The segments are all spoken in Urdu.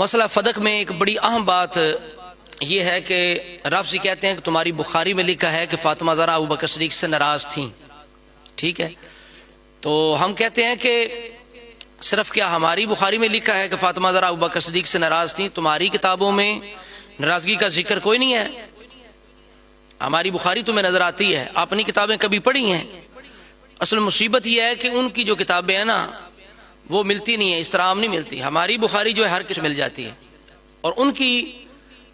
مسئلہ فدق میں ایک بڑی اہم بات یہ ہے کہ رافضی کہتے ہیں کہ تمہاری بخاری میں لکھا ہے کہ فاطمہ زہرا ابوبکر صدیق سے ناراض تھیں. ٹھیک ہے، تو ہم کہتے ہیں کہ صرف کیا ہماری بخاری میں لکھا ہے کہ فاطمہ زہرا ابوبکر صدیق سے ناراض تھیں؟ تمہاری کتابوں میں ناراضگی کا ذکر کوئی نہیں ہے. ہماری بخاری تمہیں نظر آتی ہے، اپنی کتابیں کبھی پڑھی ہیں؟ اصل مصیبت یہ ہے کہ ان کی جو کتابیں ہیں نا وہ ملتی نہیں ہیں، اس طرح عام نہیں ملتی. ہماری بخاری جو ہے ہر کس مل جاتی ہے، اور ان کی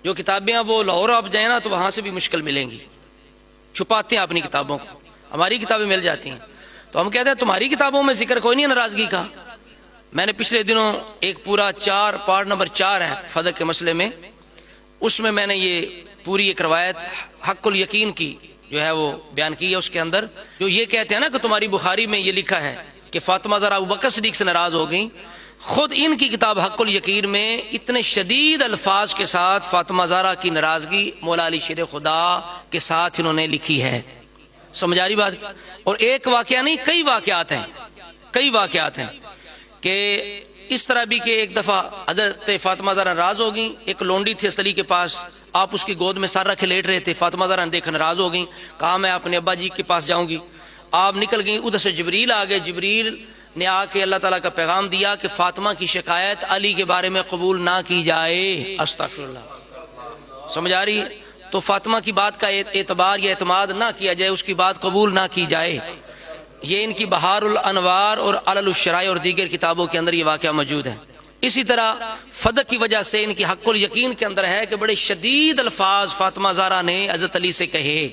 جو کتابیں ہیں وہ لاہور آپ جائیں نا تو وہاں سے بھی مشکل ملیں گی. چھپاتے ہیں اپنی کتابوں کو، ہماری کتابیں مل جاتی ہیں. تو ہم کہتے ہیں تمہاری کتابوں میں ذکر کوئی نہیں ہے ناراضگی کا. میں نے پچھلے دنوں ایک پورا پارٹ نمبر 4 ہے فدق کے مسئلے میں، اس میں نے یہ پوری ایک روایت حق الیقین کی جو ہے وہ بیان کی ہے. اس کے اندر جو یہ کہتے ہیں نا کہ تمہاری بخاری میں یہ لکھا ہے کہ فاطمہ زہرا ابوبکر صدیق سے ناراض ہو گئیں، خود ان کی کتاب حق الیقین میں اتنے شدید الفاظ کے ساتھ فاطمہ زہرا کی ناراضگی مولا علی شیر خدا کے ساتھ انہوں نے لکھی ہے. سمجھ آ رہی بات؟ اور ایک واقعہ نہیں، کئی واقعات ہیں کہ اس طرح بھی کہ ایک دفعہ حضرت فاطمہ زہرا ناراض ہو گئیں. ایک لونڈی تھی استلی کے پاس، آپ اس کی گود میں سر رکھے لیٹ رہے تھے. فاطمہ زہرا نے دیکھا ناراض ہو گئیں، کہا میں اپنے ابا جی کے پاس جاؤں گی. آپ نکل گئیں، ادھر سے جبریل آ گئے. جبریل نے آ کے اللہ تعالیٰ کا پیغام دیا کہ فاطمہ کی شکایت علی کے بارے میں قبول نہ کی جائے. استغفر اللہ. سمجھ آ رہی ہے؟ تو فاطمہ کی بات کا اعتبار یا اعتماد نہ کیا جائے، اس کی بات قبول نہ کی جائے. یہ ان کی بہار الانوار اور علل الشرائع اور دیگر کتابوں کے اندر یہ واقعہ موجود ہے. اسی طرح فدق کی وجہ سے ان کی حق الیقین کے اندر ہے کہ بڑے شدید الفاظ فاطمہ زہرا نے حضرت علی سے کہے.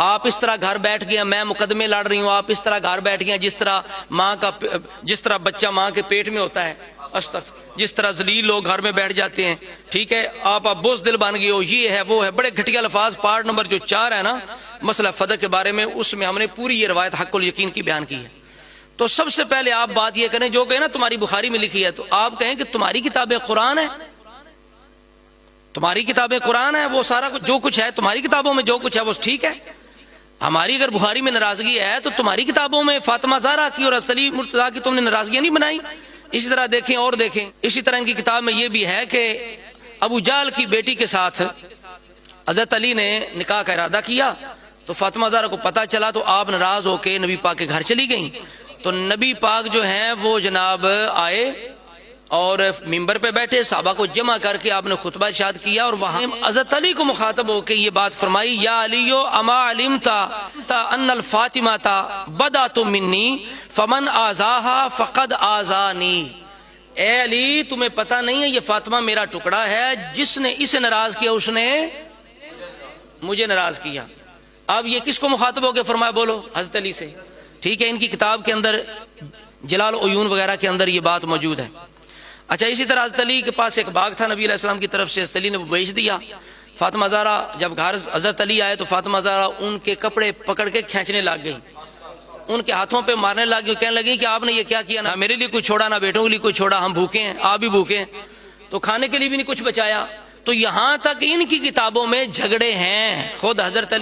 آپ اس طرح گھر بیٹھ گئے، میں مقدمے لڑ رہی ہوں، آپ اس طرح گھر بیٹھ گئے جس طرح بچہ ماں کے پیٹ میں ہوتا ہے، جس طرح ذلیل لوگ گھر میں بیٹھ جاتے ہیں. ٹھیک ہے، آپ بزدل بن گئے ہو، یہ ہے وہ ہے. بڑے گھٹیا الفاظ. پارٹ نمبر جو 4 ہے نا مسئلہ فدق کے بارے میں، اس میں ہم نے پوری یہ روایت حق الیقین کی بیان کی ہے. تو سب سے پہلے آپ بات یہ کریں، جو کہیں نا تمہاری بخاری میں لکھی ہے، تو آپ کہیں کہ تمہاری کتابیں قرآن ہے، تمہاری کتابیں قرآن ہے، وہ سارا کچھ جو کچھ ہے تمہاری کتابوں میں جو کچھ ہے وہ ٹھیک ہے. ہماری اگر بخاری میں ناراضگی ہے تو تمہاری کتابوں میں فاطمہ زہرا کی اور حضرت علی مرتضیٰ کی تم نے ناراضگیاں نہیں بنائی. اسی طرح دیکھیں اور دیکھیں، اسی طرح کی کتاب میں یہ بھی ہے کہ ابو جہل کی بیٹی کے ساتھ حضرت علی نے نکاح کا ارادہ کیا، تو فاطمہ زہرا کو پتہ چلا تو آپ ناراض ہو کے نبی پاک کے گھر چلی گئیں. تو نبی پاک جو ہیں وہ جناب آئے اور ممبر پہ بیٹھے، صحابہ کو جمع کر کے آپ نے خطبہ ارشاد کیا، اور وہاں حضرت علی کو مخاطب ہو کے یہ بات فرمائی، یا علیو اما علمتا ان الفاطمہ بدات منی فمن آزاہا فقد آزانی. اے علی تمہیں پتہ نہیں ہے یہ فاطمہ میرا ٹکڑا ہے، جس نے اسے ناراض کیا اس نے مجھے ناراض کیا. اب یہ کس کو مخاطب ہو کے فرمایا؟ بولو، حضرت علی سے. ٹھیک ہے، ان کی کتاب کے اندر جلال عیون وغیرہ کے اندر یہ بات موجود ہے. اچھا، اسی طرح حضرت علی کے پاس ایک باغ تھا نبی علیہ السلام کی طرف سے، حضرت علی نے وہ بیچ دیا. فاطمہ زہرا جب گھر حضرت علی آئے تو فاطمہ زہرا ان کے کپڑے پکڑ کے کھینچنے لگ گئی، ان کے ہاتھوں پہ مارنے لگ گئی، کہنے لگی کہ آپ نے یہ کیا کیا، نہ میرے لیے کچھ چھوڑا نہ بیٹوں کے لیے کچھ چھوڑا، ہم بھوکے ہیں، آپ بھی بھوکے ہیں، تو کھانے کے لیے بھی نہیں کچھ بچایا. تو یہاں تک ان کی کتابوں میں جھگڑے ہیں، خود حضرت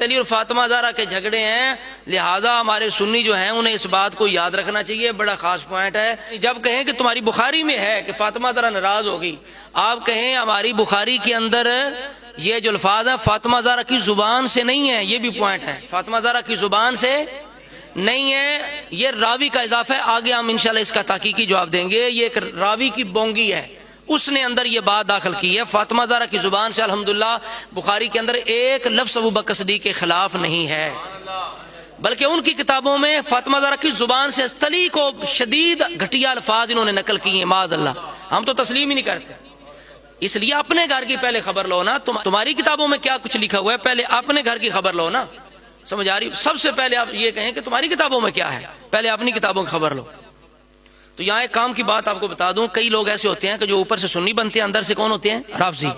علی اور فاطمہ زہرا کے جھگڑے ہیں. لہٰذا ہمارے سنی جو ہیں انہیں اس بات کو یاد رکھنا چاہیے، بڑا خاص پوائنٹ ہے. جب کہیں کہ تمہاری بخاری میں ہے کہ فاطمہ زہرا ناراض ہو گئی، آپ کہیں ہماری بخاری کے اندر یہ جو الفاظ ہیں فاطمہ زہرا کی زبان سے نہیں ہے. یہ بھی پوائنٹ ہے، فاطمہ زہرا کی زبان سے نہیں ہے، یہ راوی کا اضافہ ہے. آگے ہم انشاءاللہ اس کا تحقیقی جواب دیں گے. یہ ایک راوی کی بونگی ہے، اس نے اندر یہ بات داخل کی ہے. فاطمہ زہرا کی زبان سے الحمدللہ بخاری کے اندر ایک لفظ ابوبکر صدیق کے خلاف نہیں ہے، بلکہ ان کی کتابوں میں فاطمہ زہرا کی زبان سے استلی کو شدید گھٹیا الفاظ انہوں نے نقل کی ہیں. معاذ اللہ، ہم تو تسلیم ہی نہیں کرتے. اس لیے اپنے گھر کی پہلے خبر لو نا. تمہاری کتابوں میں کیا کچھ لکھا ہوا ہے، پہلے اپنے گھر کی خبر لو نا. سمجھ آ رہی؟ سب سے پہلے آپ یہ کہیں کہ تمہاری کتابوں میں کیا ہے، پہلے اپنی کتابوں کی خبر لو. تو یہاں ایک کام کی بات آپ کو بتا دوں، کئی لوگ ایسے ہوتے ہیں کہ جو اوپر سے سنی بنتے ہیں، اندر سے کون ہوتے ہیں؟ رافضی.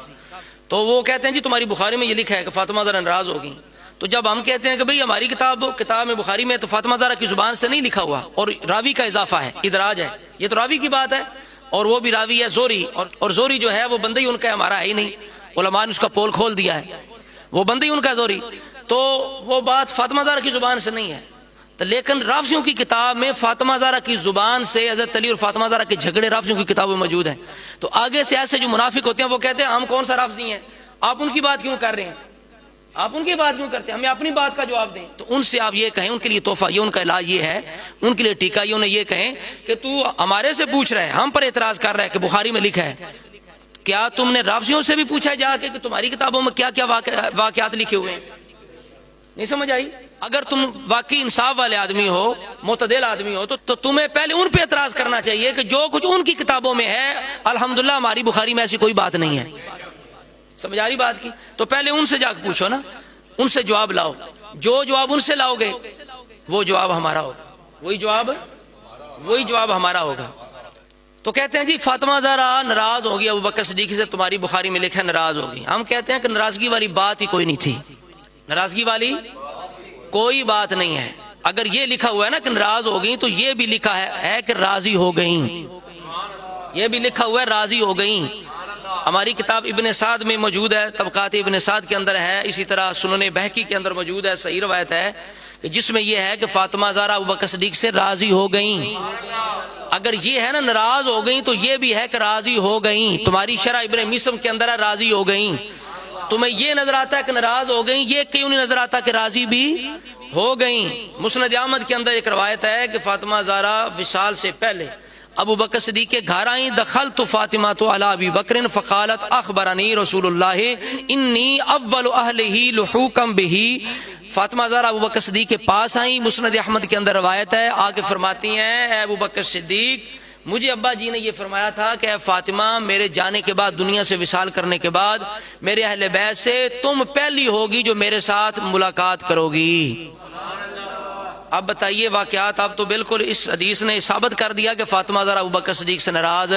تو وہ کہتے ہیں جی تمہاری بخاری میں یہ لکھا ہے کہ فاطمہ زہرا ناراض ہو گئی. تو جب ہم کہتے ہیں کہ بھئی ہماری کتاب میں بخاری میں تو فاطمہ زہرا کی زبان سے نہیں لکھا ہوا اور راوی کا اضافہ ہے، ادراج ہے، یہ تو راوی کی بات ہے، اور وہ بھی راوی ہے زوری، اور زوری جو ہے وہ بندہ ہی ان کا ہے، ہمارا ہے ہی نہیں. علماء نے اس کا پول کھول دیا ہے، وہ بندہ ہی ان کا زوری. تو وہ بات فاطمہ زہرا کی زبان سے نہیں ہے. تو لیکن رافضیوں کی کتاب میں فاطمہ زہرا کی زبان سے حضرت علی اور فاطمہ زہرا کے جھگڑے رافضیوں کی کتابوں میں موجود ہیں. تو آگے سے ایسے جو منافق ہوتے ہیں وہ کہتے ہیں ہم کون سا رافضی ہیں, آپ ان کی بات کیوں کر رہے ہیں, آپ ان کی بات کیوں کرتے ہیں, ہمیں اپنی بات کا جواب دیں. تو ان سے آپ یہ کہیں, ان کے لیے تحفہ یہ, ان کا علاج یہ ہے, ان کے لیے ٹیکہ یہ, انہیں یہ کہیں کہ تو ہمارے سے پوچھ رہے, ہم پر اعتراض کر رہا ہے کہ بخاری میں لکھا ہے, کیا تم نے رافضیوں سے بھی پوچھا ہے جا کے کہ تمہاری کتابوں میں کیا کیا واقعات لکھے ہوئے ہیں؟ نہیں سمجھ آئی؟ اگر تم واقعی انصاف والے آدمی ہو, معتدل آدمی ہو, تو تمہیں پہلے ان پہ اعتراض کرنا چاہیے کہ جو کچھ ان کی کتابوں میں ہے الحمدللہ ہماری بخاری میں ایسی کوئی بات نہیں ہے. سمجھ آ رہی بات کی؟ تو پہلے ان سے جا کے پوچھو نا, ان سے جواب لاؤ. جو جواب ان سے لاؤ گے وہ جواب ہمارا ہوگا, وہی جواب ہمارا ہوگا. تو کہتے ہیں جی فاطمہ زہرا ناراض ہوگی ابو بکر صدیق سے, تمہاری بخاری میں لکھا ہے ناراض ہوگی. ہم کہتے ہیں کہ ناراضگی والی بات ہی کوئی نہیں تھی, ناراضگی والی کوئی بات نہیں ہے. اگر یہ لکھا ہوا ہے نا کہ ناراض ہو گئیں, تو یہ بھی لکھا ہے کہ راضی ہو گئیں, یہ بھی لکھا ہوا ہے راضی ہو گئیں. ہماری کتاب ابن سعد میں موجود ہے, طبقات ابن سعد کے اندر ہے, اسی طرح سنن بہقی کے اندر موجود ہے, صحیح روایت ہے کہ جس میں یہ ہے کہ فاطمہ زہرا ابو بکر صدیق سے راضی ہو گئیں. اگر یہ ہے نا ناراض ہو گئیں, تو یہ بھی ہے کہ راضی ہو گئیں. تمہاری شرح ابن مسلم کے اندر ہے راضی ہو گئیں. تمہیں یہ نظر آتا ہے کہ ناراض ہو گئیں, یہ کیوں نہیں نظر آتا کہ راضی بھی ہو گئیں؟ مسند احمد کے اندر ایک روایت ہے کہ فاطمہ زہرا وصال سے پہلے ابو بکر صدیق کے گھر آئیں, دخلت فاطمہ تو علی ابی بکر فقالت اخبرنی رسول اللہ انی اول اہلہ لحوقا بہ. فاطمہ زہرا ابو بکر صدیق کے پاس آئیں, مسند احمد کے اندر روایت ہے, آگے فرماتی ہیں اے ابو بکر صدیق, مجھے ابا جی نے یہ فرمایا تھا کہ اے فاطمہ, میرے جانے کے بعد, دنیا سے وصال کرنے کے بعد, میرے اہل بیت سے تم پہلی ہوگی جو میرے ساتھ ملاقات کرو گی. اب بتائیے واقعات, اب تو بالکل اس حدیث نے ثابت کر دیا کہ فاطمہ زہرا ابو بکر صدیق سے ناراض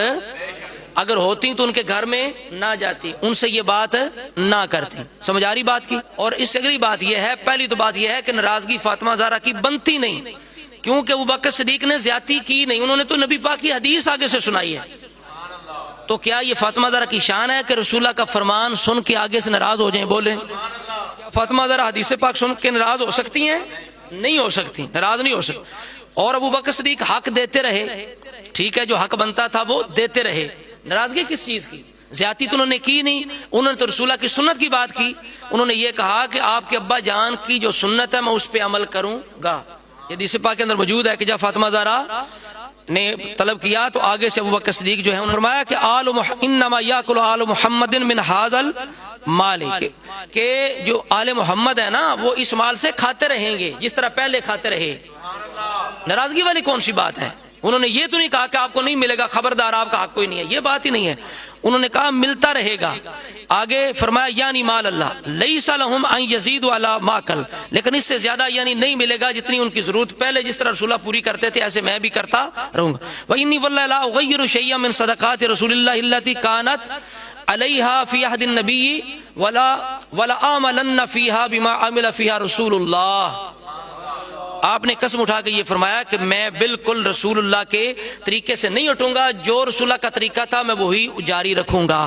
اگر ہوتی تو ان کے گھر میں نہ جاتی, ان سے یہ بات نہ کرتی. سمجھ آ رہی بات کی؟ اور اس سے اگلی بات یہ ہے, پہلی تو بات یہ ہے کہ ناراضگی فاطمہ زہرا کی بنتی نہیں, کیونکہ ابو بکر صدیق نے زیادتی کی نہیں, انہوں نے تو نبی پاک کی حدیث آگے سے سنائی ہے. تو کیا یہ فاطمہ زہرا کی شان ہے کہ رسول اللہ کا فرمان سن کے آگے سے ناراض ہو جائیں؟ بولیں, فاطمہ زہرا حدیث پاک سن کے ناراض ہو سکتی ہیں؟ نہیں ہو سکتی, ناراض نہیں ہو سکتی. اور ابو بکر صدیق حق دیتے رہے, ٹھیک ہے, جو حق بنتا تھا وہ دیتے رہے. ناراضگی کس چیز کی؟ زیادتی تو انہوں نے کی نہیں, انہوں نے تو رسول اللہ کی سنت کی بات کی. انہوں نے یہ کہا کہ آپ کے ابا جان کی جو سنت ہے میں اس پہ عمل کروں گا. حدیث پاک کے اندر موجود ہے کہ جب فاطمہ زہرا نے طلب کیا تو آگے سے ابو بکر صدیق جو ہے انہوں نے فرمایا کہ انما یاکل آل محمد من ھذل مال, کہ جو آل محمد ہے نا وہ اس مال سے کھاتے رہیں گے جس طرح پہلے کھاتے رہے. ناراضگی والی کون سی بات ہے؟ انہوں نے یہ تو نہیں کہا کہ آپ کو نہیں ملے گا, خبردار آپ کا حق کوئی نہیں ہے, یہ بات ہی نہیں ہے. انہوں نے کہا ملتا رہے گا. آگے فرمایا یعنی مال اللہ لیس لہم ان یزیدوا علی ما کل, لیکن اس سے زیادہ یعنی نہیں ملے گا جتنی ان کی ضرورت پہلے جس طرح رسول اللہ پوری کرتے تھے ایسے میں بھی کرتا رہوں گا. وانی واللہ لا اغیر شیئا من صدقات رسول اللہ التی کانت علیہا فی عہد النبی ولا عاملن فیہا بما عمل فیہا رسول اللہ. آپ نے قسم اٹھا کے یہ فرمایا کہ میں بالکل رسول اللہ کے طریقے سے نہیں ہٹوں گا, جو رسول اللہ کا طریقہ تھا میں وہی جاری رکھوں گا.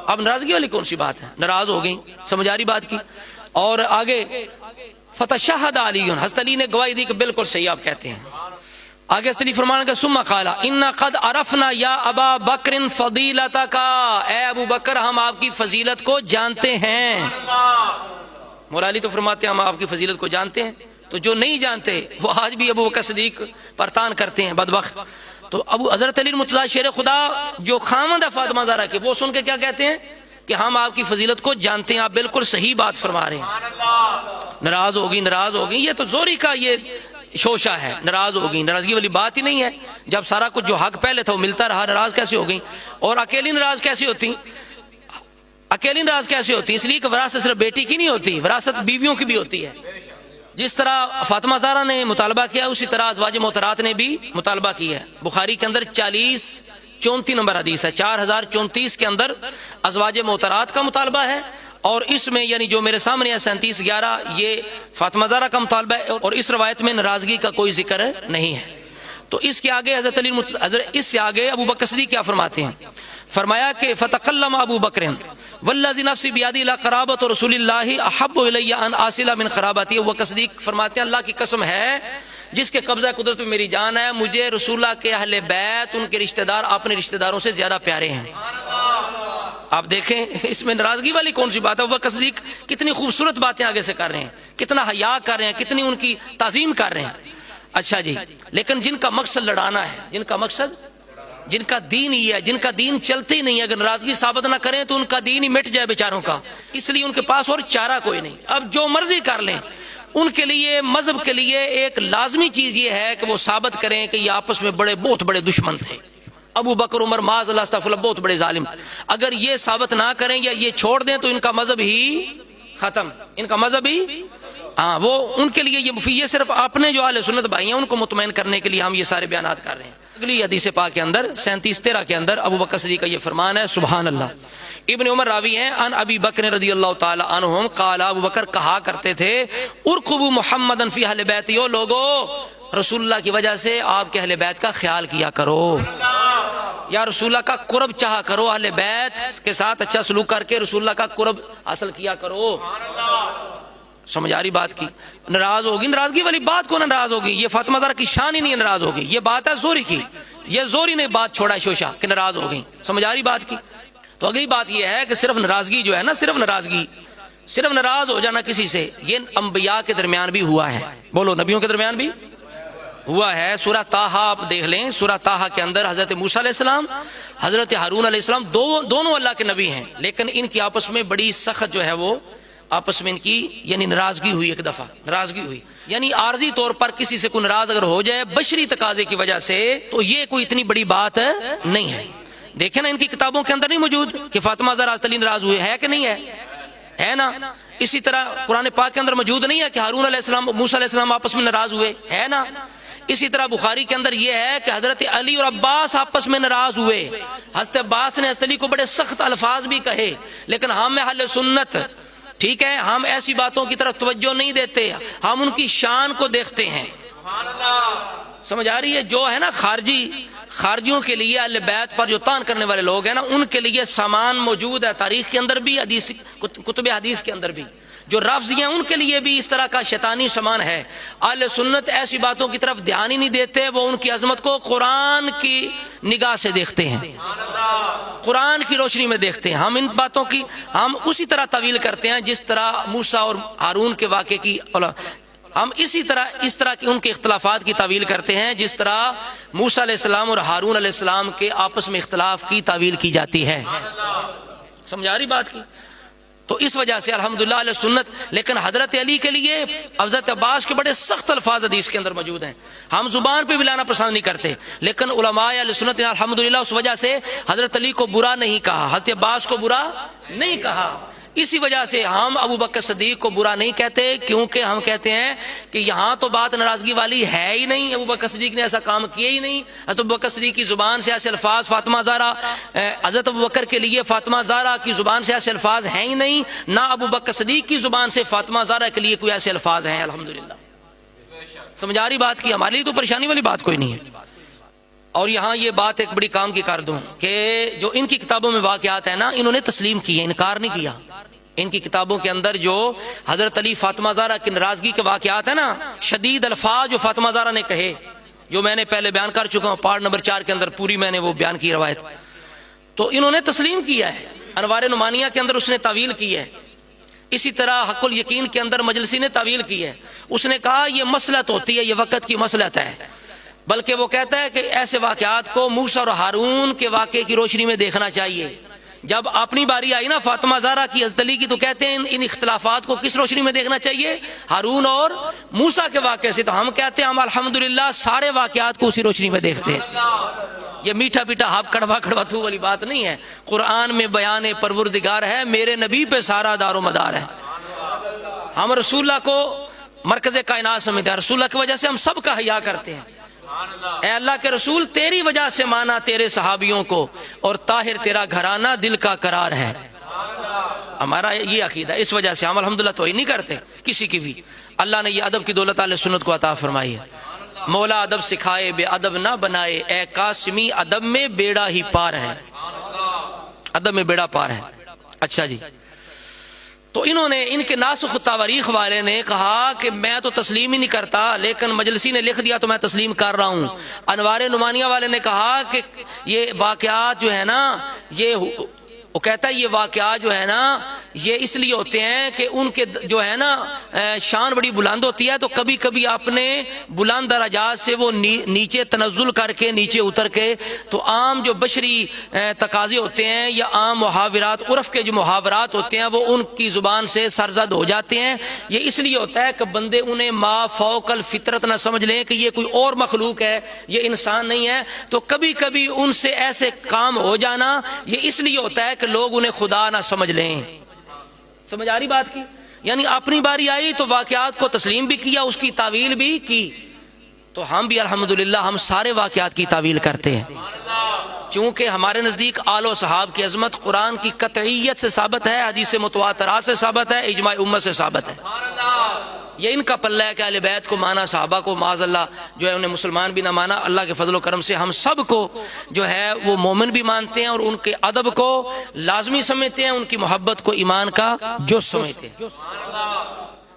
اب ناراضگی والی کون سی بات ہے؟ ناراض ہو گئی. سمجھ آ رہی بات کی؟ اور آگے فتشہد علی, حضرت علی نے گواہی دی کہ بالکل صحیح آپ کہتے ہیں. آگے حضرت علی فرمانے کا ثم قال انا قد عرفنا یا ابا بکر فضیلتک, اے ابو بکر ہم آپ کی فضیلت کو جانتے ہیں. مولا علی تو فرماتے ہیں ہم آپ کی فضیلت کو جانتے ہیں, تو جو نہیں جانتے وہ آج بھی ابو بکر صدیق پر تان کرتے ہیں, بدبخت. تو ابو حضرت علی المرتضیٰ شیر خدا جو خامند ہے فاطمہ زہرا کے, وہ سن کے کیا کہتے ہیں کہ ہم آپ کی فضیلت کو جانتے ہیں, آپ بالکل صحیح بات فرما رہے ہیں. ناراض ہوگی, ناراض ہوگی, یہ تو زوری کا یہ شوشہ ہے. ناراض ہوگی, ناراضگی والی بات ہی نہیں ہے. جب سارا کچھ جو حق پہلے تھا وہ ملتا رہا, ناراض کیسے ہو گئی؟ اور اکیلی ناراض کیسے ہوتی؟ اکیلی ناراض کیسے ہوتی؟ اس لیے کہ وراثت صرف بیٹی کی نہیں ہوتی, وراثت بیویوں کی بھی ہوتی ہے. جس طرح فاطمہ زہرا نے مطالبہ کیا اسی طرح ازواج محترات نے بھی مطالبہ کیا ہے. بخاری کے اندر 4034 نمبر حدیث ہے, 4034 کے اندر ازواج محترات کا مطالبہ ہے, اور اس میں یعنی جو میرے سامنے ہے 3711 یہ فاطمہ زہرا کا مطالبہ ہے, اور اس روایت میں ناراضگی کا کوئی ذکر نہیں ہے. تو اس کے آگے حضرت علی اس سے آگے ابو بکر صدیق کیا فرماتے ہیں؟ فرمایا کہ فتکلم ابو بکر والذی نفسی بیدی لقرابۃ رسول اللہ احب الی ان اصل من قرابتی. وہ صدیق فرماتے ہیں اللہ کی قسم ہے جس کے قبضہ قدرت میں میری جان ہے، مجھے رسول اللہ کے اہل بیت، ان کے رشتہ دار اپنے رشتہ داروں سے زیادہ پیارے ہیں. آپ دیکھیں اس میں ناراضگی والی کون سی بات ہے؟ ابوبکر صدیق کتنی خوبصورت باتیں آگے سے کر رہے ہیں، کتنا حیا کر رہے ہیں، کتنی ان کی تعظیم کر رہے ہیں. اچھا جی، لیکن جن کا مقصد لڑانا ہے، جن کا مقصد، جن کا دین ہی ہے، جن کا دین چلتے ہی نہیں ہے، اگر ناراضگی ثابت نہ کریں تو ان کا دین ہی مٹ جائے بیچاروں کا. اس لیے ان کے پاس اور چارہ کوئی نہیں، اب جو مرضی کر لیں. ان کے لیے، مذہب کے لیے ایک لازمی چیز یہ ہے کہ وہ ثابت کریں کہ یہ آپس میں بہت بڑے دشمن تھے. ابو بکر عمر معاذ اللہ استغفر اللہ بہت بڑے ظالم. اگر یہ ثابت نہ کریں یا یہ چھوڑ دیں تو ان کا مذہب ہی ختم، ان کا مذہب ہی وہ ان کے لیے یہ صرف اپنے جو اہل سنت بھائی ہیں ان کو مطمئن کرنے کے لیے ہم یہ سارے بیانات کر رہے ہیں. اگلی حدیث پاک کے اندر 37-13 کے اندر ابو بکر صدیق کا یہ فرمان ہے، سبحان اللہ. ابن عمر راوی ہیں، ان ابی بکر رضی اللہ تعالی عنہم قال، ابو بکر کہا کرتے تھے، ارقبوا محمدا فی اہل بیت، یو لوگو رسول اللہ کی وجہ سے آپ کے اہل بیت کا خیال کیا کرو، یا رسول اللہ کا قرب چاہا کرو، اہل بیت کے ساتھ اچھا سلوک کر کے رسول اللہ کا قرب حاصل کیا کرو. سمجھ آ رہی بات کی؟ ناراض ہوگی، ناراضگی والی بات کو ناراض ہوگی، یہ فاطمہ زہرا کی شان ہی نہیں ہے ناراض ہوگی، یہ بات ہے زوری کی، یہ زوری نے بات چھوڑا شوشا کہ ناراض ہو گئی. سمجھ آ رہی بات کی؟ تو اگلی بات یہ ہے کہ صرف ناراضگی جو ہے نا، صرف ناراضگی، صرف ناراض ہو جانا کسی سے، یہ انبیاء کے درمیان بھی ہوا ہے. بولو، نبیوں کے درمیان بھی ہوا ہے. سورہ طٰہٰ آپ دیکھ لیں، سورہ طٰہٰ کے اندر حضرت موسیٰ علیہ السلام، حضرت ہارون علیہ السلام دونوں اللہ کے نبی ہیں، لیکن ان کی آپس میں بڑی سخت جو ہے وہ آپس میں ان کی یعنی ناراضگی ہوئی. ایک دفعہ ناراضگی ہوئی، یعنی عارضی طور پر کسی سے کوئی ناراض اگر ہو جائے بشری تقاضے کی وجہ سے تو یہ کوئی اتنی بڑی بات نہیں ہے. دیکھیں نا ان کی کتابوں کے اندر نہیں موجود کہ فاطمہ زہرا علی ناراض ہوئے، ہے کہ نہیں ہے نا. اسی طرح قرآن پاک کے اندر موجود نہیں ہے کہ ہارون علیہ السلام موسیٰ علیہ السلام آپس میں ناراض ہوئے، ہے نا. اسی طرح بخاری کے اندر یہ ہے کہ حضرت علی اور عباس آپس میں ناراض ہوئے. حضرت عباس نے حضرت علی کو بڑے سخت الفاظ بھی کہے، لیکن ہم اہل سنت، ٹھیک ہے، ہم ایسی باتوں کی طرف توجہ نہیں دیتے، ہم ان کی شان کو دیکھتے ہیں. سمجھ آ رہی ہے؟ جو ہے نا خارجیوں کے لیے اہل بیت پر جو طعن کرنے والے لوگ ہیں نا، ان کے لیے سامان موجود ہے تاریخ کے اندر بھی، حدیث کتب حدیث کے اندر بھی. جو رافضی ہیں ان کے لیے بھی اس طرح کا شیطانی سامان ہے. اہل سنت ایسی باتوں کی طرف دھیان ہی نہیں دیتے، وہ ان کی عظمت کو قرآن کی نگاہ سے دیکھتے ہیں، قرآن کی روشنی میں دیکھتے ہیں. ہم ان باتوں کی ہم اسی طرح تعویل کرتے ہیں جس طرح موسیٰ اور ہارون کے واقعے کی، ہم اس طرح کی ان کے اختلافات کی تعویل کرتے ہیں جس طرح موسیٰ علیہ السلام اور ہارون علیہ السلام کے آپس میں اختلاف کی تعویل کی جاتی ہے. سمجھ آ رہی بات کی؟ تو اس وجہ سے الحمدللہ اہل سنت، لیکن حضرت علی کے لیے حضرت عباس کے بڑے سخت الفاظ حدیث کے اندر موجود ہیں، ہم زبان پہ بھی لانا پسند نہیں کرتے، لیکن علماء اہل سنت نے الحمدللہ اس وجہ سے حضرت علی کو برا نہیں کہا، حضرت عباس کو برا نہیں کہا. اسی وجہ سے ہم ابو بکر صدیق کو برا نہیں کہتے، کیونکہ ہم کہتے ہیں کہ یہاں تو بات ناراضگی والی ہے ہی نہیں، ابو بکر صدیق نے ایسا کام کیا ہی نہیں. حضرت ابو بکر صدیق کی زبان سے ایسے الفاظ فاطمہ زہرا، حضرت ابو بکر کے لیے فاطمہ زہرا کی زبان سے ایسے الفاظ ہیں ہی نہیں، نہ ابو بکر صدیق کی زبان سے فاطمہ زہرا کے لیے کوئی ایسے الفاظ ہیں. الحمدللہ سمجھ آ رہی بات کی؟ ہمارے لیے تو پریشانی والی بات کوئی نہیں ہے. اور یہاں یہ بات ایک بڑی کام کی کر دوں کہ جو ان کی کتابوں میں واقعات ہیں نا، انہوں نے تسلیم کیے، انکار نہیں کیا. ان کی کتابوں کے اندر جو حضرت علی فاطمہ زہرا کی ناراضگی کے واقعات ہیں نا، شدید الفاظ جو فاطمہ زہرا نے کہے، جو میں نے پہلے بیان کر چکا ہوں پارٹ نمبر 4 کے اندر، پوری میں نے وہ بیان کی روایت، تو انہوں نے تسلیم کیا ہے. انوار نعمانیہ کے اندر اس نے تعویل کی ہے. اسی طرح حق الیقین کے اندر مجلسی نے تعویل کی ہے. اس نے کہا یہ مصلحت ہوتی ہے، یہ وقت کی مصلحت ہے، بلکہ وہ کہتا ہے کہ ایسے واقعات کو موسیٰ اور ہارون کے واقعے کی روشنی میں دیکھنا چاہیے. جب اپنی باری آئی نا فاطمہ زہرا کی، حضرت علی کی، تو کہتے ہیں ان اختلافات کو کس روشنی میں دیکھنا چاہیے؟ ہارون اور موسیٰ کے واقعے سے. تو ہم کہتے ہیں ہم الحمدللہ سارے واقعات کو اسی روشنی میں دیکھتے ہیں. یہ میٹھا پیٹا ہاپ کڑوا کڑوا تو والی بات نہیں ہے. قرآن میں بیان پروردگار ہے، میرے نبی پہ سارا دار و مدار ہے. ہم رسول اللہ کو مرکز کائنات سمجھتے ہیں، رسول اللہ کی وجہ سے ہم سب کا حیا کرتے ہیں. اے اللہ کے رسول، تیری وجہ سے مانا تیرے صحابیوں کو، اور طاہر تیرا گھرانہ دل کا قرار ہے. ہمارا یہ عقیدہ، اس وجہ سے ہم الحمدللہ توہین نہیں کرتے کسی کی بھی. اللہ نے یہ ادب کی دولت اہل سنت کو عطا فرمائی ہے. مولا ادب سکھائے بے ادب نہ بنائے، اے قاسمی ادب میں بیڑا ہی پار ہے. ادب میں بیڑا پار ہے۔ اچھا جی، تو انہوں نے، ان کے ناسخ تواریخ والے نے کہا کہ میں تو تسلیم ہی نہیں کرتا، لیکن مجلسی نے لکھ دیا تو میں تسلیم کر رہا ہوں۔ انوار نعمانیہ والے نے کہا کہ یہ واقعات جو ہے نا، یہ وہ کہتا ہے یہ واقعات جو ہے نا یہ اس لیے ہوتے ہیں کہ ان کے جو ہے نا شان بڑی بلند ہوتی ہے، تو کبھی کبھی اپنے بلند درجات سے وہ نیچے تنزل کر کے، نیچے اتر کے، تو عام جو بشری تقاضے ہوتے ہیں یا عام محاورات، عرف کے جو محاورات ہوتے ہیں وہ ان کی زبان سے سرزد ہو جاتے ہیں۔ یہ اس لیے ہوتا ہے کہ بندے انہیں ما فوق الفطرت نہ سمجھ لیں کہ یہ کوئی اور مخلوق ہے، یہ انسان نہیں ہے، تو کبھی کبھی ان سے ایسے کام ہو جانا یہ اس لیے ہوتا ہے کہ لوگ انہیں خدا نہ سمجھ لیں۔ سمجھ آ رہی بات کی؟ یعنی اپنی باری آئی تو واقعات کو تسلیم بھی کیا، اس کی تعویل بھی کی۔ تو ہم بھی الحمدللہ ہم سارے واقعات کی تعویل کرتے ہیں، چونکہ ہمارے نزدیک آل و صحاب کی عظمت قرآن کی قطعیت سے ثابت ہے، حدیث متواترات سے ثابت ہے، اجماع امت سے ثابت ہے۔ یہ ان کا پلہ ہے کہ اہل بیت کو مانا، صحابہ کو معاذ اللہ جو ہے انہیں مسلمان بھی نہ مانا۔ اللہ کے فضل و کرم سے ہم سب کو جو ہے وہ مومن بھی مانتے ہیں، اور ان کے ادب کو لازمی سمجھتے ہیں، ان کی محبت کو ایمان کا جز سمجھتے ہیں۔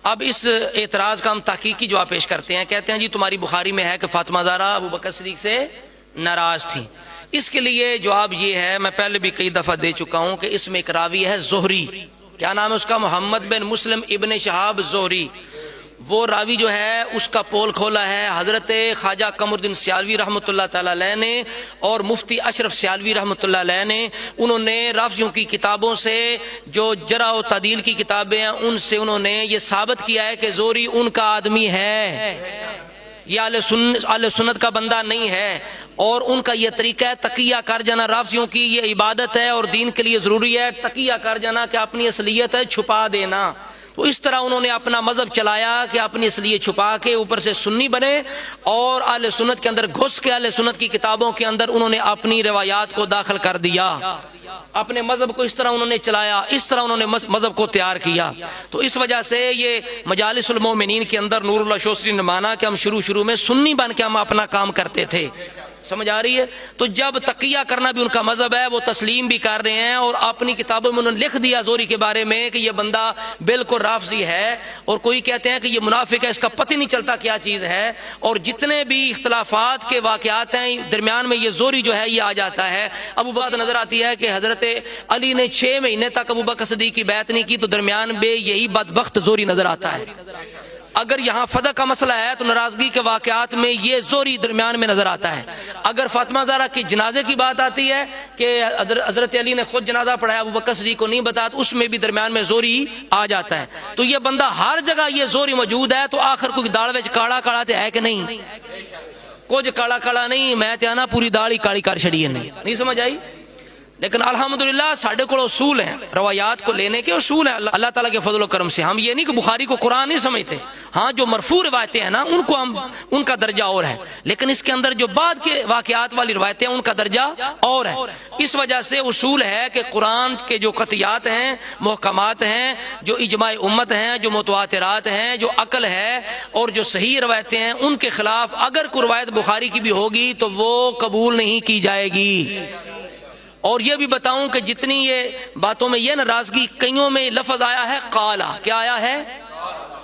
اب اس اعتراض کا ہم تحقیقی جواب پیش کرتے ہیں۔ کہتے ہیں جی تمہاری بخاری میں ہے کہ فاطمہ زہرا ابو بکر صدیق سے ناراض تھیں۔ اس کے لیے جواب یہ ہے، میں پہلے بھی کئی دفعہ دے چکا ہوں، کہ اس میں ایک راوی ہے زہری، کیا نام ہے اس کا؟ محمد بن مسلم ابن شہاب زہری۔ وہ راوی جو ہے اس کا پول کھولا ہے حضرت خواجہ قمر الدین سیالوی رحمۃ اللہ تعالی علیہ نے اور مفتی اشرف سیالوی رحمۃ اللہ علیہ نے۔ انہوں نے رافضیوں کی کتابوں سے، جو جرح و تعدیل کی کتابیں ہیں، ان سے انہوں نے یہ ثابت کیا ہے کہ زہری ان کا آدمی ہے، یہ اہل سنت کا بندہ نہیں ہے، اور ان کا یہ طریقہ ہے تقیہ کر جانا۔ رافضیوں کی یہ عبادت ہے اور دین کے لیے ضروری ہے تقیہ کر جانا، کہ اپنی اصلیت ہے چھپا دینا۔ تو اس طرح انہوں نے اپنا مذہب چلایا کہ اپنی اصلیت چھپا کے اوپر سے سنی بنے، اور اہل سنت کے اندر گھس کے اہل سنت کی کتابوں کے اندر انہوں نے اپنی روایات کو داخل کر دیا، اپنے مذہب کو اس طرح انہوں نے چلایا، اس طرح انہوں نے مذہب کو تیار کیا۔ تو اس وجہ سے یہ مجالس المومنین کے اندر نور اللہ شوسری نے مانا کہ ہم شروع میں سنی بن کے ہم اپنا کام کرتے تھے۔ سمجھ آ رہی ہے؟ تو جب تقیہ کرنا بھی ان کا مذہب ہے، وہ تسلیم بھی کر رہے ہیں، اور اپنی کتابوں میں انہوں نے لکھ دیا زہری کے بارے میں کہ یہ بندہ بالکل رافضی ہے، اور کوئی کہتے ہیں کہ یہ منافق ہے، اس کا پتہ نہیں چلتا کیا چیز ہے۔ اور جتنے بھی اختلافات کے واقعات ہیں درمیان میں یہ زہری جو ہے یہ آ جاتا ہے۔ ابو بکر نظر آتی ہے کہ حضرت علی نے 6 مہینے تک ابو بکر صدیق کی بیعت نہیں کی، تو درمیان میں یہی بدبخت زہری نظر آتا ہے۔ اگر یہاں فدح کا مسئلہ ہے تو ناراضگی کے واقعات میں یہ زہری درمیان میں نظر آتا ہے۔ اگر فاطمہ زہرا کی جنازے کی بات آتی ہے کہ حضرت علی نے خود جنازہ پڑھایا، ابو بکر صدیق کو نہیں بتایا، تو اس میں بھی درمیان میں زہری آ جاتا ہے۔ تو یہ بندہ ہر جگہ یہ زہری موجود ہے، تو آخر کوئی داڑھ وچ کاڑا کاڑا تے ہے کہ نہیں؟ کچھ کاڑا کاڑا نہیں، میں تے نا پوری داڑھی کالی کر چھڑی ہے، نہیں سمجھ آئی؟ لیکن الحمدللہ ساڑھے کو اصول ہیں، روایات کو لینے کے اصول ہیں اللہ تعالیٰ کے فضل و کرم سے۔ ہم یہ نہیں کہ بخاری کو قرآن نہیں سمجھتے، ہاں جو مرفوع روایتیں ہیں نا ان کو ہم، ان کا درجہ اور ہے، لیکن اس کے اندر جو بعد کے واقعات والی روایتیں ہیں ان کا درجہ اور ہے۔ اس وجہ سے اصول ہے کہ قرآن کے جو قطعیات ہیں، محکمات ہیں، جو اجماع امت ہیں، جو متواترات ہیں، جو عقل ہے، اور جو صحیح روایتیں ہیں، ان کے خلاف اگر کوئی روایت بخاری کی بھی ہوگی تو وہ قبول نہیں کی جائے گی۔ اور یہ بھی بتاؤں کہ جتنی یہ باتوں میں یہ ناراضگی، کئیوں میں لفظ آیا ہے قالا، کیا آیا ہے؟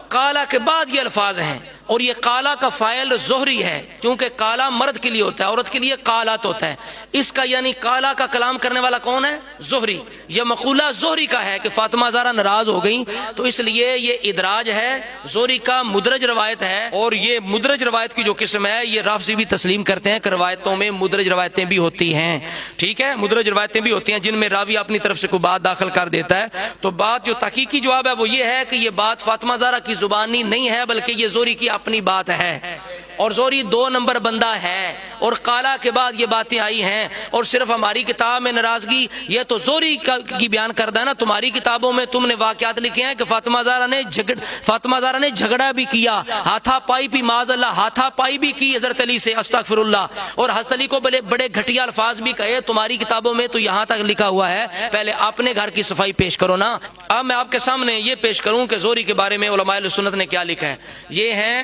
قالا کے بعد یہ الفاظ ہیں، اور یہ قالا کا فاعل زہری ہے، کیونکہ قالا مرد کے لیے ہوتا ہے، عورت کے لیے قالات ہوتا ہے۔ اس کا یعنی قالا کا کلام کرنے والا کون ہے؟ زہری۔ یہ مقولہ زہری کا ہے کہ فاطمہ زہرا ناراض ہو گئیں، تو اس لیے یہ ادراج ہے، زہری کا مدرج روایت ہے۔ اور یہ مدرج روایت کی جو قسم ہے یہ رافضی بھی تسلیم کرتے ہیں کہ روایتوں میں مدرج روایتیں بھی ہوتی ہیں، ٹھیک ہے؟ مدرج روایتیں بھی ہوتی ہیں جن میں راوی اپنی طرف سے کوئی بات داخل کر دیتا ہے۔ تو بات جو تحقیقی جواب ہے وہ یہ ہے کہ یہ بات فاطمہ زہرا کی زبانی نہیں ہے، بلکہ یہ زہری کی اپنی بات ہے، اور زہری 2 نمبر بندہ ہے، اور قالا کے بعد یہ باتیں آئی ہیں۔ اور صرف ہماری کتاب میں ناراضگی یہ تو زہری کی بیان کردہ ہے نا، تمہاری کتابوں میں تم نے واقعات لکھے ہیں کہ فاطمہ زہرا نے جھگڑا بھی کیا، ہاتھا پائی بھی، معاذ اللہ ہاتھا پائی بھی کی حضرت علی سے، استغفر اللہ، اور حضرت علی کو بڑے گھٹیا الفاظ بھی کہے۔ تمہاری کتابوں میں تو یہاں تک لکھا ہوا ہے، پہلے اپنے گھر کی صفائی پیش کرو نا۔ اب میں آپ کے سامنے یہ پیش کروں کہ زہری کے بارے میں علماء سنت نے کیا لکھا ہے۔ یہ ہیں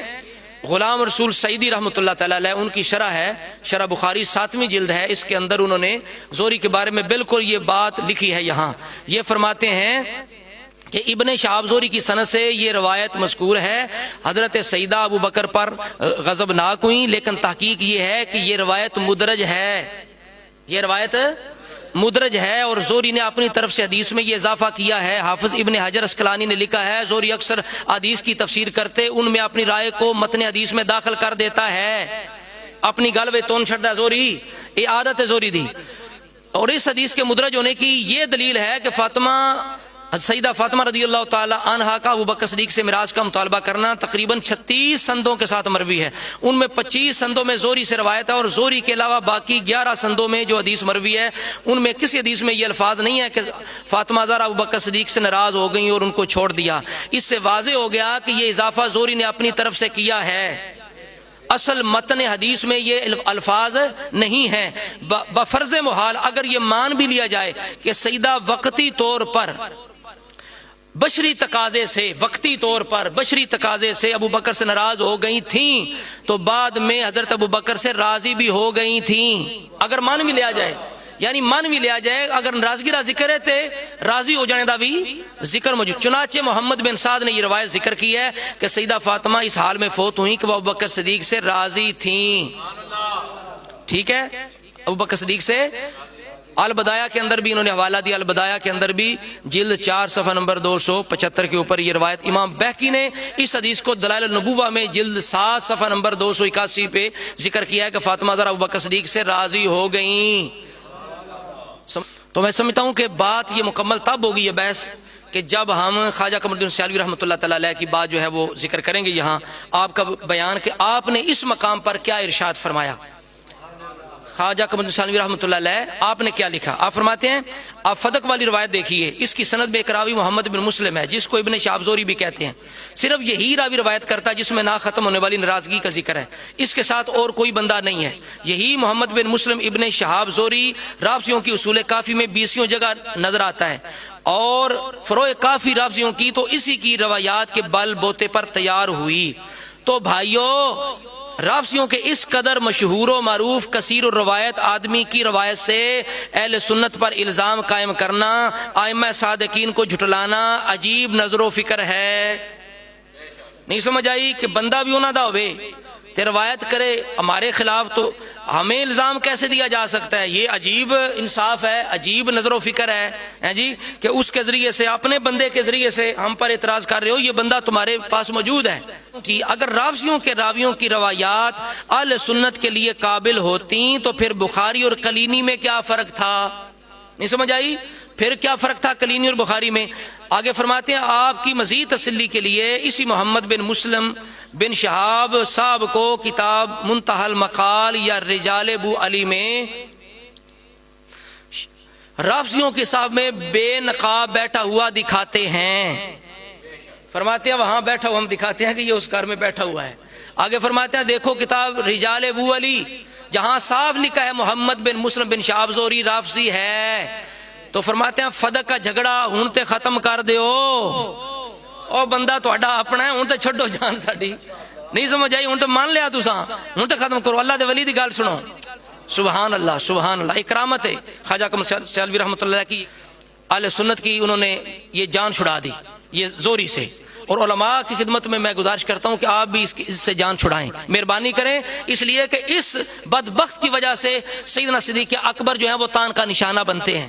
غلام رسول سعیدی رحمۃ اللہ تعالی علیہ، ان کی شرح ہے، شرح بخاری 7ویں جلد ہے، اس کے اندر انہوں نے زہری کے بارے میں بالکل یہ بات لکھی ہے۔ یہاں یہ فرماتے ہیں کہ ابن شہاب زہری کی سند سے یہ روایت مذکور ہے، حضرت سیدہ ابو بکر پر غضبناک ہوئی، لیکن تحقیق یہ ہے کہ یہ روایت مدرج ہے، یہ روایت مدرج ہے، اور زہری نے اپنی طرف سے حدیث میں یہ اضافہ کیا ہے۔ حافظ ابن حجر اسقلانی نے لکھا ہے زہری اکثر حدیث کی تفسیر کرتے ان میں اپنی رائے کو متن حدیث میں داخل کر دیتا ہے، اپنی گل میں تون چھڑتا ہے زہری، یہ عادت ہے زہری دی۔ اور اس حدیث کے مدرج ہونے کی یہ دلیل ہے کہ سیدہ فاطمہ رضی اللہ تعالی عنہا کا ابو بکر صدیق سے میراث کا مطالبہ کرنا تقریباً 36 سندوں کے ساتھ مروی ہے، ان میں 25 سندوں میں زہری سے روایت ہے، اور زہری کے علاوہ باقی 11 سندوں میں جو حدیث مروی ہے ان میں کسی حدیث میں یہ الفاظ نہیں ہے کہ فاطمہ زہرا ابو بکر صدیق سے ناراض ہو گئیں اور ان کو چھوڑ دیا۔ اس سے واضح ہو گیا کہ یہ اضافہ زہری نے اپنی طرف سے کیا ہے، اصل متن حدیث میں یہ الفاظ نہیں ہیں۔ بفرض محال اگر یہ مان بھی لیا جائے کہ سیدہ وقتی طور پر بشری تقاضے سے، وقتی طور پر بشری تقاضے سے ابو بکر سے ناراض ہو گئی تھیں، تو بعد میں حضرت ابو بکر سے راضی بھی ہو گئی تھیں، اگر مان بھی لیا جائے، یعنی مان بھی لیا جائے اگر ناراضگی کا ذکر ہے تے راضی ہو جانے دا بھی ذکر موجود۔ چنانچہ محمد بن سعد نے یہ روایت ذکر کی ہے کہ سیدہ فاطمہ اس حال میں فوت ہوئیں کہ وہ ابو بکر صدیق سے راضی تھیں، ٹھیک ہے، ابو بکر صدیق سے۔ البدایہ کے اندر بھی انہوں نے حوالہ دیا، البدایہ کے اندر بھی جلد 4 صفحہ نمبر 275 کے اوپر یہ روایت۔ امام بہقی نے اس حدیث کو دلائل النبوہ میں جلد 7 صفحہ نمبر 281 پہ ذکر کیا ہے کہ فاطمہ زہرا ابو بکر صدیق سے راضی ہو گئیں۔ تو میں سمجھتا ہوں کہ بات یہ مکمل تب ہوگی یہ بحث کہ جب ہم خواجہ قمر الدین سیالوی رحمۃ اللہ تعالی علیہ کی بات جو ہے وہ ذکر کریں گے، یہاں آپ کا بیان کہ آپ نے اس مقام پر کیا ارشاد فرمایا۔ خواجہ قمر الدین سیالوی رحمۃ اللہ علیہ آپ نے کیا لکھا؟ آپ فرماتے ہیں، آپ فدق والی روایت دیکھیے، اس کی سند میں ایک راوی محمد بن مسلم ہے جس کو ابن شہاب زہری بھی کہتے ہیں، صرف یہی راوی روایت کرتا ہے جس میں نہ ختم ہونے والی ناراضگی کا ذکر ہے، اس کے ساتھ اور کوئی بندہ نہیں ہے۔ یہی محمد بن مسلم ابن شہاب زہری رافضیوں کی اصول کافی میں 20 جگہ نظر آتا ہے، اور فروع کافی رافضیوں کی تو اسی کی روایات کے بل بوتے پر تیار ہوئی۔ تو بھائیو، رافضیوں کے اس قدر مشہور و معروف کثیر الروایت آدمی کی روایت سے اہل سنت پر الزام قائم کرنا، ائمہ صادقین کو جھٹلانا عجیب نظر و فکر ہے۔ نہیں سمجھ آئی کہ بندہ بھی ہونا دا ہوئے تے روایت کرے ہمارے خلاف، تو ہمیں الزام کیسے دیا جا سکتا ہے؟ یہ عجیب انصاف ہے، عجیب نظر و فکر ہے جی، کہ اس کے ذریعے سے، اپنے بندے کے ذریعے سے ہم پر اعتراض کر رہے ہو، یہ بندہ تمہارے پاس موجود ہے۔ کہ اگر رافضیوں کے راویوں کی روایات اہل سنت کے لیے قابل ہوتی تو پھر بخاری اور کلینی میں کیا فرق تھا؟ نہیں سمجھ آئی؟ پھر کیا فرق تھا کلینی اور بخاری میں؟ آگے فرماتے ہیں، آپ کی مزید تسلی کے لیے اسی محمد بن مسلم بن شہاب صاحب کو کتاب منتہی المقال یا رجال ابو علی میں رافضیوں کے صاحب میں بے نقاب بیٹھا ہوا دکھاتے ہیں۔ فرماتے ہیں وہاں بیٹھا ہوا ہم دکھاتے ہیں کہ یہ اس گھر میں بیٹھا ہوا ہے۔ آگے فرماتے ہیں دیکھو کتاب رجال ابو علی، جہاں صاف لکھا ہے محمد بن مسلم بن شہاب زہری رافضی ہے۔ تو فرماتے ہیں فدق کا جھگڑا ہون تے ختم کر دیو، او بندہ تہاڈا اپنا ہے، ہون تے چھڈو جان ساڈی۔ نہیں سمجھ آئی؟ ہون تے مان لیا تساں، ہون تے ختم کرو۔ اللہ دے ولی دی گل سنو، سبحان اللہ سبحان اللہ، اکرامت ہے خواجہ قمر سیالوی رحمۃ اللہ کی، اہل سنت کی انہوں نے یہ جان چھڑا دی یہ زہری سے۔ اور علماء کی خدمت میں گزارش کرتا ہوں کہ آپ بھی اس سے جان چھڑائیں، مہربانی کریں، اس لیے کہ اس بدبخت کی وجہ سے سیدنا صدیق اکبر جو ہیں وہ تان کا نشانہ بنتے ہیں،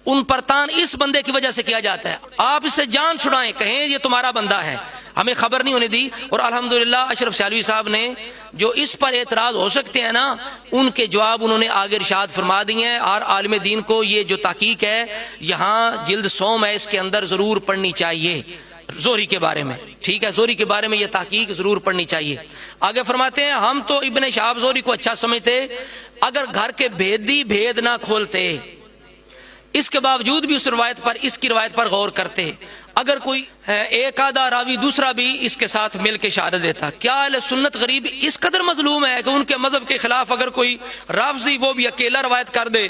ان پر تان اس بندے کی وجہ سے کیا جاتا ہے۔ آپ اس سے جان چھڑائیں، کہیں یہ تمہارا بندہ ہے، ہمیں خبر نہیں ہونے دی۔ اور الحمدللہ اشرف سیالوی صاحب نے جو اس پر اعتراض ہو سکتے ہیں نا، ان کے جواب انہوں نے آگے ارشاد فرما دیے ہیں۔ اور عالم دین کو یہ جو تحقیق ہے یہاں جلد 100 ہے، اس کے اندر ضرور پڑھنی چاہیے زہری کے بارے میں، ٹھیک ہے، زہری کے بارے میں یہ تحقیق ضرور پڑھنی چاہیے۔ آگے فرماتے ہیں ہم تو ابن شہاب زہری کو اچھا سمجھتے، اگر گھر کے بھیدی بھید نہ کھولتے، اس کے باوجود بھی اس کی روایت پر غور کرتے، اگر کوئی ایک آدھا راوی دوسرا بھی اس کے ساتھ مل کے شہادت دیتا۔ کیا اہل سنت غریب اس قدر مظلوم ہے کہ ان کے مذہب کے خلاف اگر کوئی رافضی وہ بھی اکیلا روایت کر دے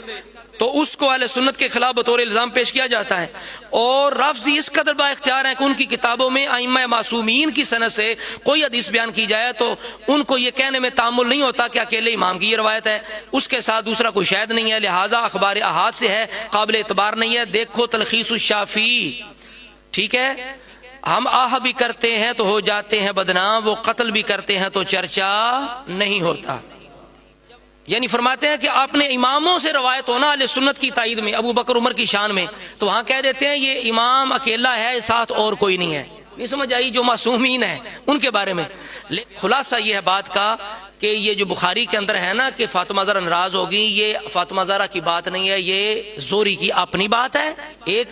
تو اس کو اہل سنت کے خلاف بطور الزام پیش کیا جاتا ہے. اور رافضی اس قدر با اختیار ہیں کہ ان کی کتابوں میں ائمہ معصومین کی سند سے کوئی حدیث بیان کی جائے تو ان کو یہ کہنے میں تعامل نہیں ہوتا کہ اکیلے امام کی یہ روایت ہے, اس کے ساتھ دوسرا کوئی شاہد نہیں ہے, لہٰذا اخبار احاد سے ہے, قابل اعتبار نہیں ہے. دیکھو تلخیص الشافی, ٹھیک ہے. ہم آہ بھی کرتے ہیں تو ہو جاتے ہیں بدنام, وہ قتل بھی کرتے ہیں تو چرچا نہیں ہوتا. یعنی فرماتے ہیں کہ آپ نے اماموں سے روایت ہونا اہل سنت کی تائید میں, ابو بکر عمر کی شان میں, تو وہاں کہہ دیتے ہیں یہ امام اکیلا ہے, ساتھ اور کوئی نہیں ہے. یہ سمجھ آئی جو معصومین ہیں ان کے بارے میں. خلاصہ یہ ہے بات کا کہ یہ جو بخاری کے اندر ہے نا کہ فاطمہ زہرا ناراض ہوگی, یہ فاطمہ زہرا کی بات نہیں ہے, یہ زوری کی اپنی بات ہے ایک.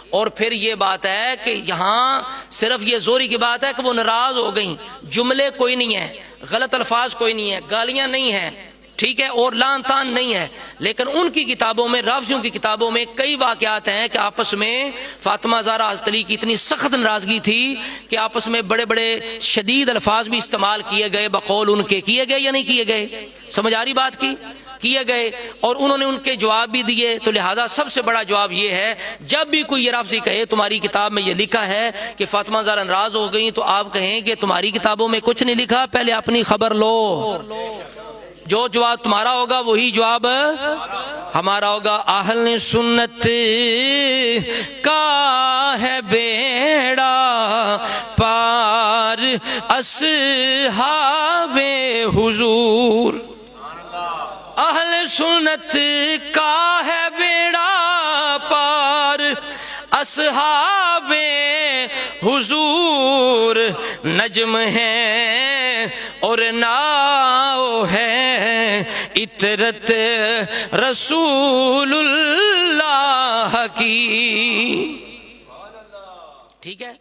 اور پھر یہ بات ہے کہ یہاں صرف یہ زوری کی بات ہے کہ وہ ناراض ہو گئیں, جملے کوئی نہیں ہے, غلط الفاظ کوئی نہیں ہے, گالیاں نہیں ہیں, ٹھیک ہے, اور لان تان نہیں ہے. لیکن ان کی کتابوں میں, رافضیوں کی کتابوں میں کئی واقعات ہیں کہ آپس میں فاطمہ زہرا حضرت علی کی اتنی سخت ناراضگی تھی کہ آپس میں بڑے بڑے شدید الفاظ بھی استعمال کیے گئے, بقول ان کے کیے گئے یا نہیں کیے گئے, سمجھ آ رہی بات کی, کیے گئے, اور انہوں نے ان کے جواب بھی دیے. تو لہٰذا سب سے بڑا جواب یہ ہے, جب بھی کوئی یہ رافضی کہے تمہاری کتاب میں یہ لکھا ہے کہ فاطمہ زہرا ناراض ہو گئی, تو آپ کہیں کہ تمہاری کتابوں میں کچھ نہیں لکھا, پہلے اپنی خبر لو. جو جواب تمہارا ہوگا وہی جواب ہمارا ہوگا. اہل سنت کا ہے بیڑا پار اصحاب حضور, اہل سنت کا ہے بیڑا پار اصحاب حضور, نجم ہے اور ناؤ ہے اطرت رسول اللہ کی. ٹھیک ہے.